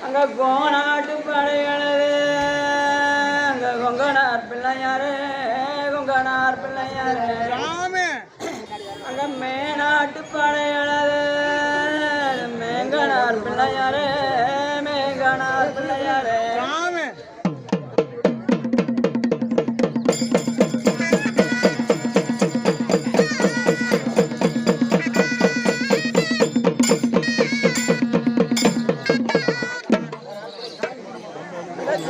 அங்க கோனாட்டு படைகளது அங்க கொங்கனார் பிள்ளையாரு கொங்கனார் பிள்ளையாரு அங்க மேனாட்டு படைகளது மேங்கனார் பிள்ளையாரு மேங்கனார் பிள்ளையாரு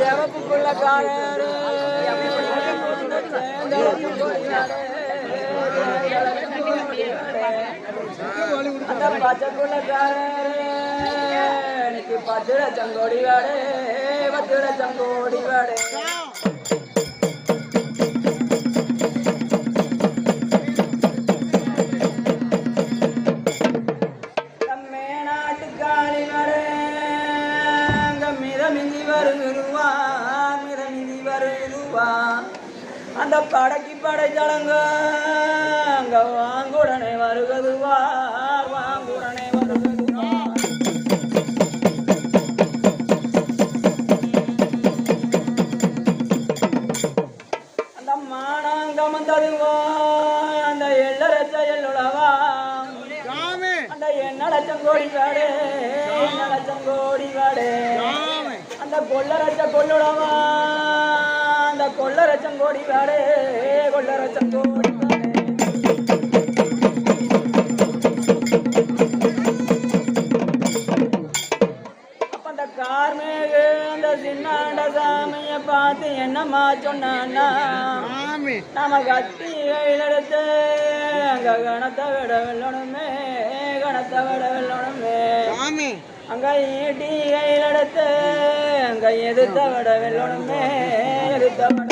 சேவப்புக்குள்ளக்காரரு அந்த பச்சைக்குள்ளக்காரரு எனக்கு 10 லட்சம் கோடி வாடு 10 லட்சம் கோடி வாடு மேனாட்டுக்காளி வாடு மிதமிந்தி வருவா மிதமிந்தி வருவா அந்த படைக்கு படைச்சலங்க அங்க வாங்குடனே வருகதுவா வாங்குடனே வருகதுவா அந்த மானாங்கம் வந்ததுவா அந்த 7 லட்சம் எல்லுளவா அந்த 8 லட்சம் கோடி வாடு 8 லட்சம் கோடி வாடு அந்த கொள்ளரச்ச கொள்ளுடவா அந்த கொள்ளரச்சம் கோடி வாடு கொள்ளரச்சம் கோடி அப்ப அந்த கார்மேகு அந்த சின்னாண்ட சாமிய பார்த்து என்னம்மா சொன்னான்னா நாம கத்தி கையிலெடுத்து அங்க கணத்தை விட வெள்ளணுமே கணத்தை விட வெள்ளணுமே அங்க ஈட்டி கையிலெடுத்து அங்க எதிர்த்த விட வெள்ளணுமே எதிர்த்த விட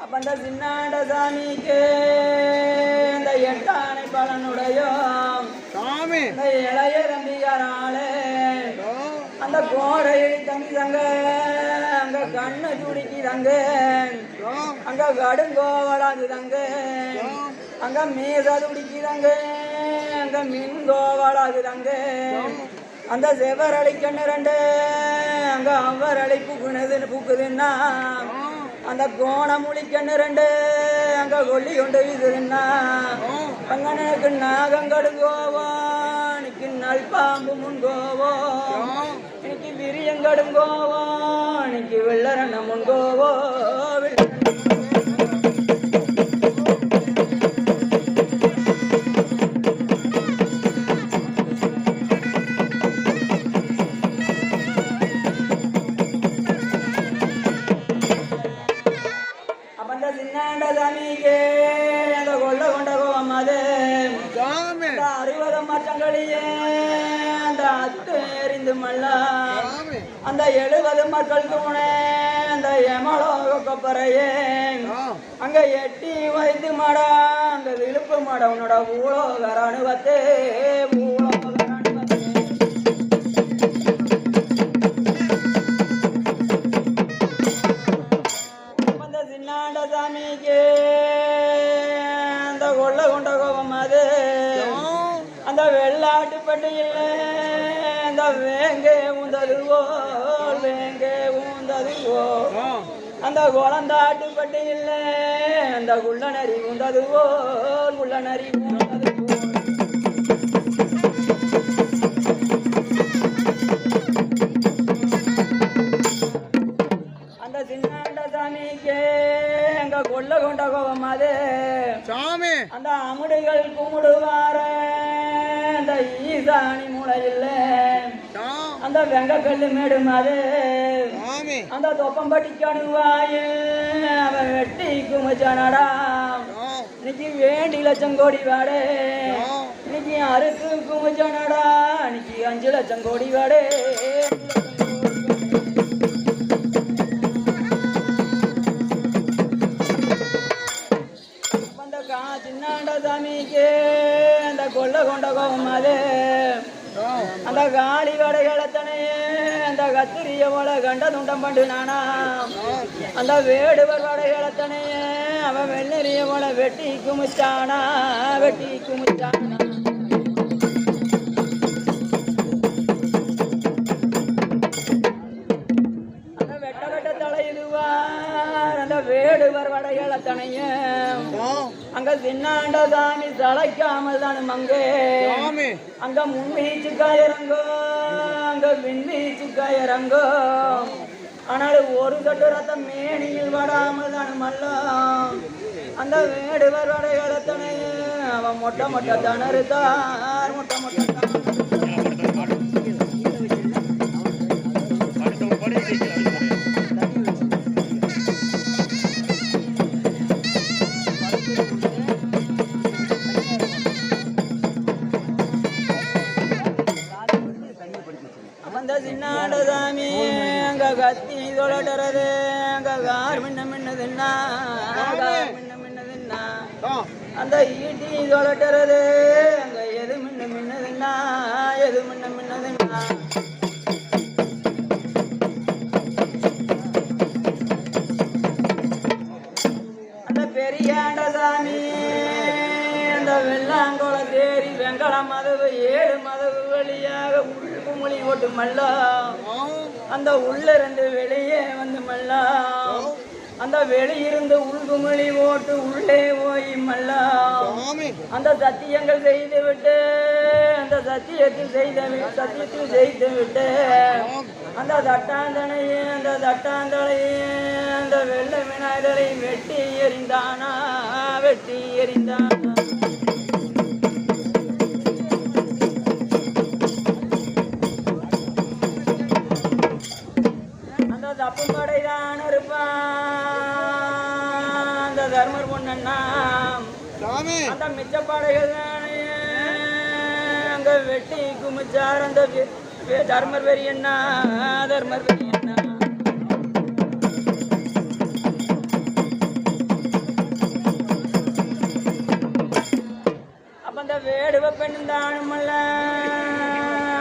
அப்ப அந்த சின்னாண்ட சாமிக்கு இந்த 8 ஆணை பலனுடையோ இந்த இளைய தம்பிகாராளே அந்த கோடையை தங்கிதாங்க அங்க கண்ணு துடிக்குதாங்க அங்க கடுங்கோவலாகுதாங்க அங்க மீச துடிக்குதாங்க அங்க மின்கோவலாகுதாங்க அந்த செவரளி கண்ணு 2 அங்க அவரளி பூக்குதுன்னா அந்த கோணமுழி கண்ணு 2 அங்க கொல்லி கொண்டு வீசுதுன்னா அங்கனுக்கு நாகங்கடுங்கோவோ இன்னைக்கு நல்பாம்பு முன்கோவோ இன்னைக்கு விரியங்கடுங்கோவோ இன்னைக்கு வெள்ளரண முன்கோவோ அப்பந்த சின்னாண்ட சாமிக்கு அந்த கொள்ள கொண்ட கோவம் அது 60 மச்சங்களியே அந்த அத்து எறிந்து மல்லா அந்த 70 மக்கள் தூணே அந்த எமலோக கொப்பரையே அங்க எட்டி வைத்து மாடா அங்க விழுப்பு மாட உன்னோட ஊழோகர அனுபத்தே ஊழோகர அனுபத்தே அந்த சின்னாண்ட சாமிக்கு அந்த கொள்ள கொண்ட கோபம் அது அந்த வெள்ளாட்டு பட்டியில் அந்த வேங்கே ஊந்ததுவோ வேங்கே ஊந்ததுவோ அந்த குழந்தாட்டு பட்டியில் அந்த குள்ளநரி ஊந்ததுவோ குள்ளநரி ஊந்ததுவோ அந்த சின்னாண்ட சாமிக்கு எங்க கொள்ள கொண்ட கோபம் அது சாமி அந்த அமுடுகள் கும்பிடுவார அந்த ஈசானி மூளையில் அந்த வெங்கக்கல்லு மேடு அது அந்த தொப்பம்பட்டிக்கு அணுவாயில் அவன் வெட்டி குமிச்சானடா இன்னைக்கு வேண்டி லட்சம் கோடி வாடே இன்னைக்கு அறுக்கு குமிச்சானடா இன்னைக்கு 5 லட்சம் கோடி வாடே சின்னாண்ட சாமிக்கு அந்த கொள்ள கொண்ட கோபம் அது அந்த காளி வடைகளத்தனையே அந்த கத்திரிய போல கண்ட துண்டம் பண்டு நானா அந்த வேடுவர் வடைகளத்தனையே அவன் வெள்ளரிய போல வெட்டி குமிச்சானா வெட்டி குமிச்சானா அந்த வெட்ட வெட்ட தலையிடுவார் அந்த வேடுவர் வடைகளத்தனைய அங்க சின்னாண்ட சாமி சளைக்காமல் தானே மங்கே அங்க முன்வீச்சு காயரங்கோ அங்க விண்வீச்சு காயரங்கோ ஆனால் ஒரு சொட்டு ரத்தம் மேனியில் வடாமல் தானே மல்லம் அந்த வேடுவர் வடைகளத்தனைய அவன் மொட்டை மொட்டை தணறுத்தார் மொட்டை மொட்டை சின்னாடசாமி அங்க கத்தி தொழட்டுறது அங்க கார் மின்ன மின்னதுன்னா மின்ன மின்னதுன்னா அந்த ஈட்டி தொழட்டுறது அங்க எது மின்ன மின்னதுன்னா எது மின்ன மின்னதுன்னா அந்த பெரியாண்டசாமி அந்த வெள்ளாங்கோள தேரி வெங்கட மதவு 7 மதவு வழியாக மொழி ஓட்டு மல்லா அந்த உள்ள இருந்து வெளியே வந்து மல்லா அந்த வெளியிருந்து உள்குமொழி ஓட்டு உள்ளே போய் மல்லா அந்த சத்தியங்கள் செய்து விட்டு அந்த சத்தியத்தில் செய்து விட்டு அந்த தட்டாந்தனையே அந்த வெள்ள விநாயகரை வெட்டி எறிந்தானா வெட்டி எறிந்தானா தப்பு படைதான் இருப்பான் அந்த தர்மர் பொண்ணா அந்த மிச்ச படைகள் தானே அங்க வெட்டி குமிச்சார் அந்த தர்மர் வெறியண்ணா தர்மர் வெறியண்ணா அப்ப அந்த வேடுவ பெண் தானுமல்ல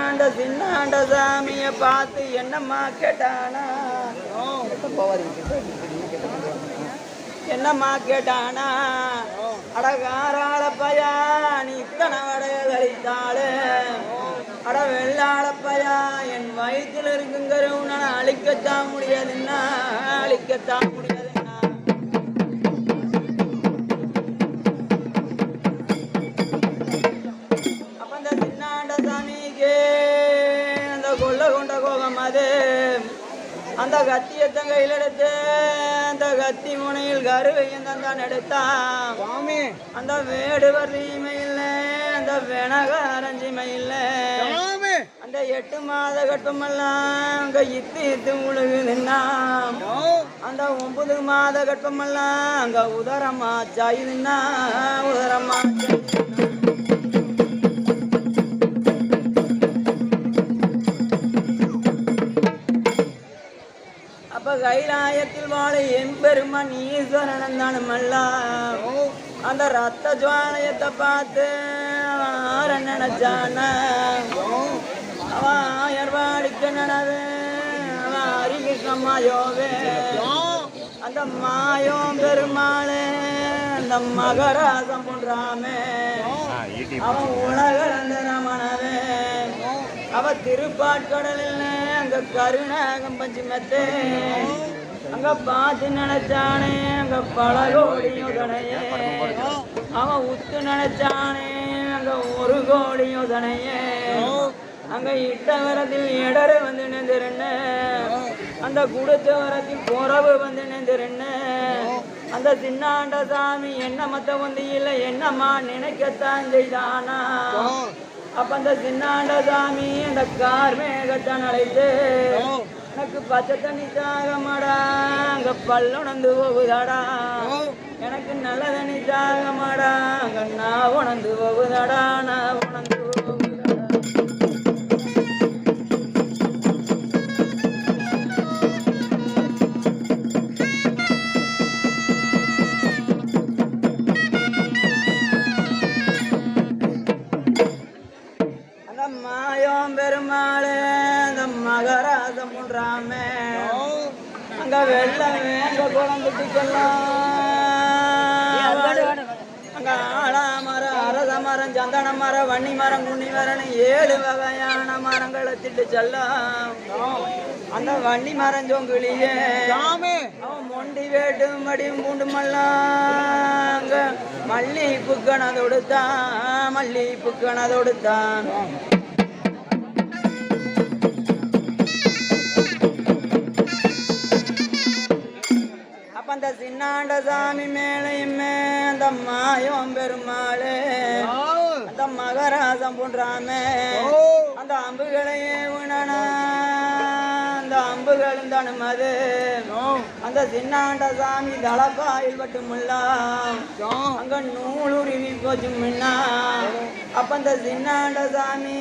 அந்த சின்னாண்ட சாமிய பார்த்து என்னம்மா கேட்டானா என்னம்மா கேட்டானா அடகாராள பையா நீ இத்தனை வடைய கழித்தாளு அட வெள்ளாள பையா என் வயிற்றில் இருக்குங்கிற உன்னை அழிக்கத்தான் முடியாதுன்னா அழிக்கத்தான் முடியாதுன்னா அப்ப அந்த சின்னாண்ட சாமிக்கு அந்த கொள்ள கொண்ட கோபம் அது அந்த கத்தியை தன் கையில் எடுத்து அந்த கத்தி முனையில் கருவையும் தான் எடுத்தான் அந்த வேடுவர் தீமை இல்லை அந்த வெனகாரஞ்சிமை இல்லை அந்த 8 மாத கற்பமெல்லாம் அங்க இத்து முழுகுதுன்னா அந்த 9 மாத கற்பமெல்லாம் அங்க உதரமா சாயுதுன்னா உதரமா அப்ப கைலாயத்தில் வாழ எம்பெருமான் ஈஸ்வரன் தானு மல்லா அந்த ரத்த ஜுவாலயத்தை பார்த்து அவன் நினைச்சான அவன் ஆயர்வாடிக்க நனவே அவன் ஹரிகிருஷ்ண மாயோவே அந்த மாயோம் பெருமாளே அந்த மகராசம் போன்றாமே அவன் உலகளந்த ரமணவே அவ திருப்பாட்கடலில் அங்க கருணாகம் பஞ்சுமத்தே அங்க பார்த்து நினைச்சானே அங்க பல கோடியுதனையே அவன் உத்து நினைச்சானே அங்க 1 கோடியுதனையே அங்க இட்ட வரத்தில் இடரு வந்து நின்றுன்னு அந்த குடுத்த வரத்தில் குறவு வந்து நின்றுன்னு அந்த சின்னாண்ட சாமி என்ன மத்த வந்து இல்லை என்னம்மா நினைக்கத்தான் செய்தானா அப்ப அந்த சின்னாண்ட சாமி அந்த கார்மேகத்தான் அழைத்து எனக்கு பச்சை தண்ணி தாகமாடா அங்க பல்லுணர்ந்து போகுதாடா எனக்கு நல்ல தண்ணி தாகமாடா அங்க நான் உணர்ந்து போகுதாடா நான் உணர்ந்து போகுதாடா அந்த மாயம் குழந்தைக்கெல்லாம் அங்க ஆலாமரம் அரச மரம் சந்தன மரம் வன்னி மரம் குன்னி மரம் 7 வகையான மரங்களை திட்டு செல்லும். அந்த வன்னி மரம் சொங்குலியே அவன் மொண்டி வேட்டு மடியும் பூண்டு மல்லாங்க மல்லி புக்கணதொடுத்தான் மல்லி புக்கணதொடுத்தான். அந்த சின்னாண்ட சாமி மேலையுமே அந்த மாயம் பெருமாளே அந்த மகராசம் போன்றாமே அந்த அம்புகளையே உணனா அந்த அம்புகளும் தனுமது அந்த சின்னாண்ட சாமி தலப்பாயில் பட்டுமுல்லாம் அங்க நூலுருவி போச்சு முன்னா. அப்ப அந்த சின்னாண்ட சாமி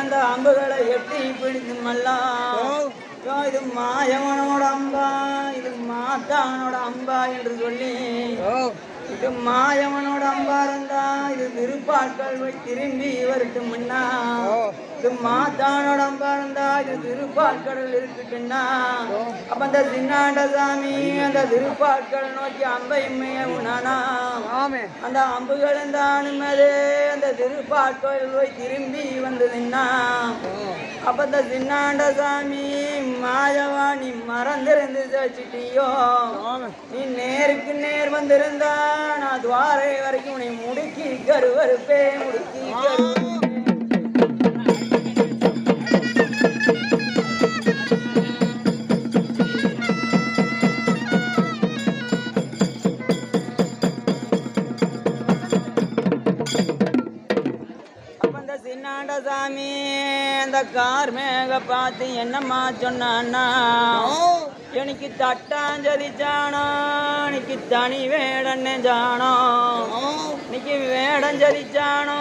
அந்த அம்புகளை எட்டி பிடிக்குமல்லாம் இது மாயவனோட அம்பா இது மாத்தானோட அம்பா என்று சொல்லி இது மாயவனோட அம்பா இருந்தா இது திருப்பாட்கள் திரும்பி வரட்டும் முன்னா. இது மாத்தானோட அம்பா இருந்தா இது திருப்பாட்கடல் இருக்குட்டுன்னா. அப்ப அந்த சின்னாண்ட சாமி அந்த திருப்பாட்கள் நோக்கி அம்பையுமே உணானா அந்த அம்புகள் தானுமதே அந்த திருப்பாட்கள் போய் திரும்பி வந்ததுன்னா. அப்ப இந்த சின்னாண்ட சாமி மாயவா நீ மறந்திருந்து வச்சுட்டியோ நீ நேருக்கு நேர் வந்திருந்தா நான் துவாரை வரைக்கும் உன்னை முடுக்கி கருவறுப்பே முடுக்கி சாமி அந்த கார் மேக பார்த்து என்னம்மா சொன்னான்னா எனக்கு தட்டாஞ்சதிச்சானோ இன்னைக்கு தனி வேடன்னு ஜானோ இன்னைக்கு வேடஞ்சதிச்சானோ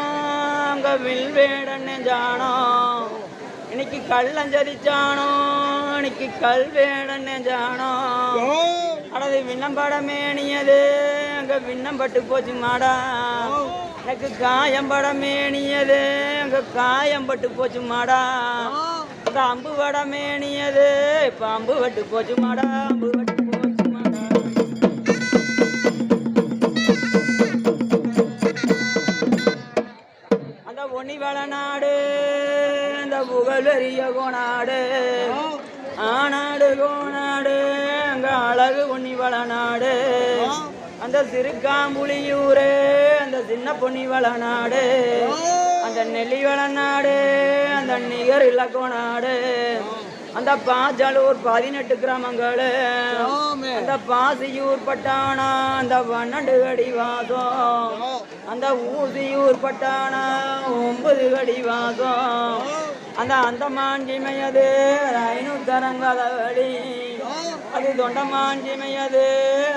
அங்க வில் வேடன்னு ஜானோ இன்னைக்கு கள்ளஞ்சதிச்சானோ இன்னைக்கு கல் வேடன்னு ஜானோ. அடது விண்ணம்படமேனியது அங்க விண்ணம்பட்டு போச்சு மாடா எனக்கு காயம்படமேனியது அங்க காயம்பட்டு போச்சு மாடா. அந்த அம்பு வடமேனியது இப்ப அம்பு வட்டு போச்சு மாடா அம்பு வட்டு போச்சு மாடா. அந்த ஒன்னிவள நாடு அந்த புகழெறிய கோநாடு ஆனாடு கோநாடு அங்க அழகு ஒன்னிவள நாடு அந்த சிறுகாம்புலியூரு அந்த சின்ன பொன்னிவள நாடு அந்த நெல்லிவள நாடு அந்த நிகர் இலக்கோநாடு அந்த பாஜலூர் 18 கிராமங்கள் அந்த பாசியூர் பட்டானா அந்த 12 அடி வாசம் அந்த ஊசியூர் பட்டானா 9 அடி வாசம் அந்த அந்தமாஞ்சிமையது 500 தரங்காத வழி அது தொண்டமாஞ்சிமையது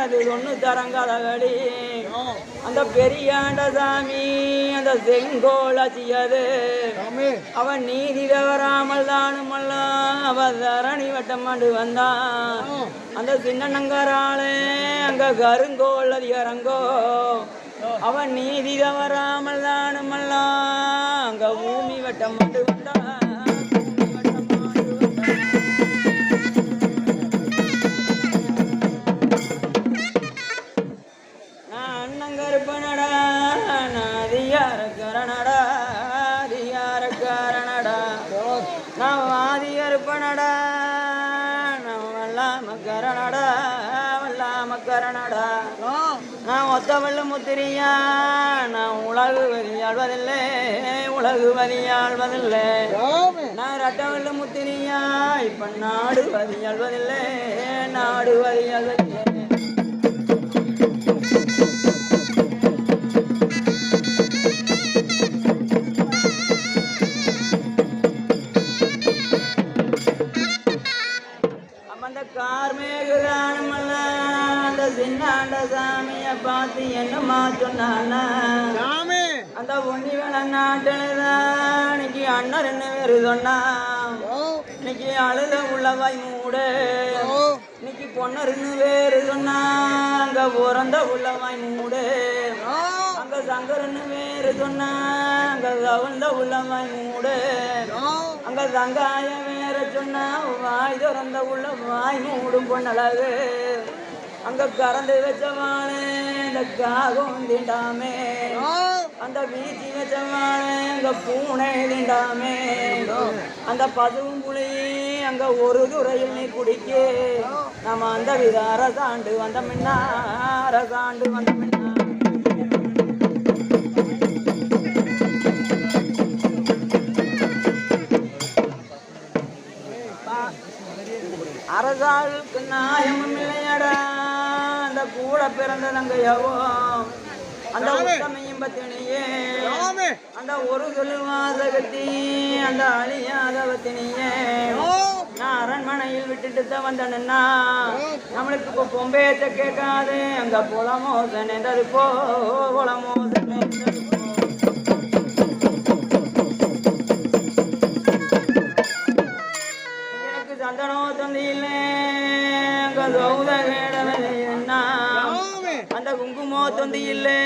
அது 1 தரங்காத வழி அந்த பெரியாண்ட சாமி அந்த செங்கோலாச்சியது அவன் நீதி தவறாமல் தானுமல்லாம் அவ தரணி வட்டமாண்டு வந்தான். அந்த சின்னங்கராளே அங்க கருங்கோல் அதிகாரங்கோ அவன் நீதி தவறாமல் தானுமல்லாம் அங்க பூமி வட்டமாண்டு வந்தான். கருப்பனடா நாதியாரக்கரணடா தியாரக்காரனடா நான் வாதி கருப்பனடா நான் வல்லாமக்கரணடா வல்லாமக்கரணடா நான் ஒத்தவள்ள முத்திரியா நான் உலகு வதியாழ்வதில்லை உலகு வதியாழ்வதில்லை நான் ரட்டவள்ள முத்திரியா இப்ப நாடு வதியாழ்வதில்லை நாடு வதியாழ்வதில்லை. சின்னாண்ட சாமிய பார்த்து என்னமா சொன்னானா அந்த ஒன்னிவள நாட்டுலதான் இன்னைக்கு அண்ணன் 2 பேரு சொன்னா இன்னைக்கு அழுத உள்ளவாய் மூடு இன்னைக்கு பொண்ணு 2 பேரு சொன்னா அங்க பிறந்த உள்ளவாய் மூடு அங்க சங்க 2 பேரு சொன்னா அங்க கவர்ந்த உள்ளவாய் மூடு அங்க சங்காய வேற சொன்னா வாய் திறந்த உள்ள வாய் மூடும் பொண்ணழகு அங்க கறந்து வச்சவானு இந்த காகம் திண்டாமே அந்த வீச்சி வச்சவானு அங்க பூனை திண்டாமே அந்த பசுவும் புளியும் அங்க ஒரு துறையில் நீ குடிக்க நம்ம அந்த வித அரசாண்டு வந்த மின்னா அரசாண்டு வந்த மின்னா அரசாளுக்கு நாயமும் இல்லையடா அந்த கூட பிறந்த தங்கையவோ அந்த உத்தமையும் பத்தினியே அந்த ஒரு சொல்லுவாசகத்தி அந்த அழியாதவத்தினியே நான் அரண்மனையில் விட்டுட்டு தான் வந்தேன்னா நம்மளுக்கு இப்போ பொம்பேத்த கேட்காது அங்க புலமோசன் என்றது புலமோசன் எனக்கு சந்தனோ தந்தியில்லை அங்க சௌத கேடவனா அந்த குங்குமோ தொந்தி இல்லை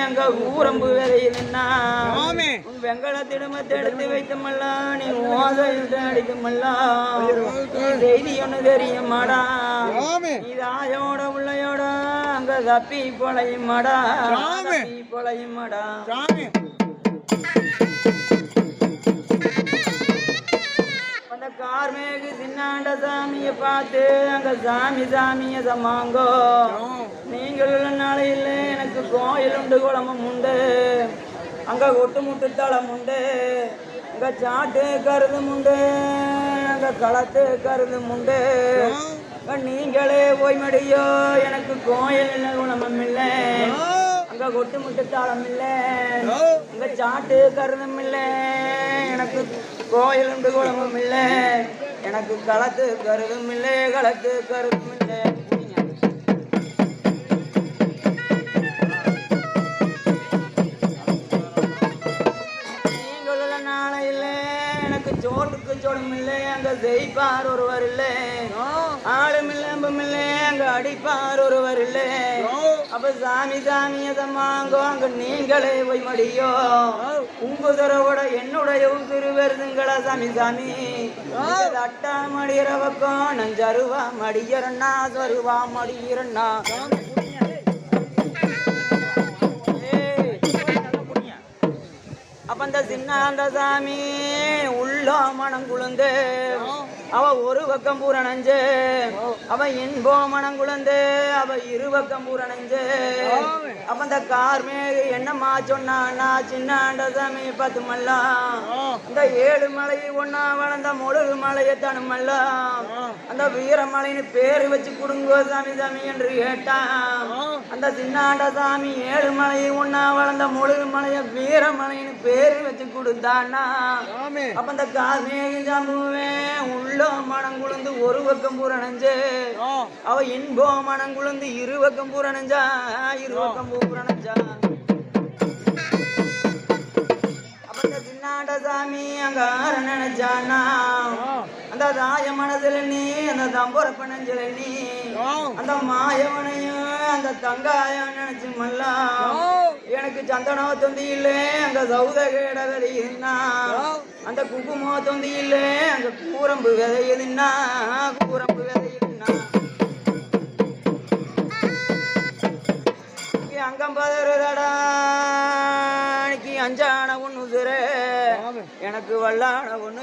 அங்க ஊரம்பு விதையில்னா உன் வெங்கல திடுமத்தை எடுத்து வைத்தமல்ல நீ மோதையில் அடிக்குமல்ல செய்தி ஒண்ணு தெரியுமாடா இது ஆயோட உள்ளையோட அங்க தப்பி பொழையுமாடா தப்பி பொழையுமாடா அந்த கார்மேகு சின்னாண்ட சாமியை பார்த்து அங்க சாமி சாமிய சமாங்கோ நீங்கள் உள்ள நாளையில் எனக்கு கோயில் உண்டு குளமும் உண்டு அங்க ஒட்டு முட்டு தளம் உண்டு அங்க சாட்டு கருதும் உண்டு அங்க களத்து கருதும் உண்டு நீங்களே போய் மடியோ எனக்கு கோயில் இல்லை குளமும் இல்லை அங்க கொட்டு முட்டு தாளம் இல்லை அங்க சாட்டு கருதும் இல்லை எனக்கு கோயில் உண்டு குளமும் இல்லை எனக்கு களத்து கருதும் இல்லை களத்து கருதும் இல்லை நீங்களுள்ள நாளை இல்லை எனக்கு சோட்டுக்கு சோடும் இல்லை அங்க ஜெயிப்பார் ஒருவர் இல்லை ஆளும் இல்லை அம்பும் இல்லை அங்க அடிப்பார் ஒருவர் இல்லை அப்ப சாமி சாமி அதமாங்கோ அங்க நீங்களே போய் மடியோ உங்குதரோட என்னுடைய உசுறு வருதுங்களா சாமி சாமி அட்டா மடிகிற பக்கம் நஞ்சருவா மடிகிறண்ணா சருவா மடிகிறண்ணா அப்ப அந்த சின்னாண்ட சாமி உள்ளோ மனம் குழுந்து அவ ஒரு பக்கம் பூரணஞ்சு அவ இன்போ மனம் குழந்து அவ இரு பக்கம் பூரணஞ்சு அப்ப அந்த கார்மேகு என்னம்மா சொன்னா சின்னாண்ட சாமி பார்த்துமல்ல அந்த 7 மலை ஒன்னா வளர்ந்த முழுகு மலையை தனுமல்ல அந்த வீரமலைன்னு பேரு வச்சு கொடுங்கோ சாமி சாமி என்று கேட்டான் அந்த சின்னாண்ட சாமி 7 மலை ஒன்னா வளர்ந்த முழுகு மலைய வீரமலைன்னு பேரு வச்சு கொடுத்தானா அப்ப அந்த கார்மேகு ஜாம்புவேன் உள்ள மனங்குழுந்து ஒரு பக்கம் பூரணஞ்சு அவ இன்போ மனங்குழுந்து இரு பக்கம் பூரணஞ்சா இரு பக்கம் பூரணஞ்சா அப்ப இந்த சின்னாண்ட சாமி அங்க ஆற நினைச்சானா அந்த தாய மனசுல நீ அந்த தம்புர பணஞ்சில நீ அந்த மாயவனையும் அந்த தங்காயம் நினைச்சு மல்லா எனக்கு சந்தனோ தொந்தி இல்லை அங்க சௌத கேடகதினா அந்த குங்குமோ தொந்தி இல்லை அங்க கூரம்பு விதையுதுன்னா கூரம்பு விதையுதுன்னா அங்கம் பதறுதடா அஞ்சான ஒண்ணு சுரே எனக்கு வல்லான ஒண்ணு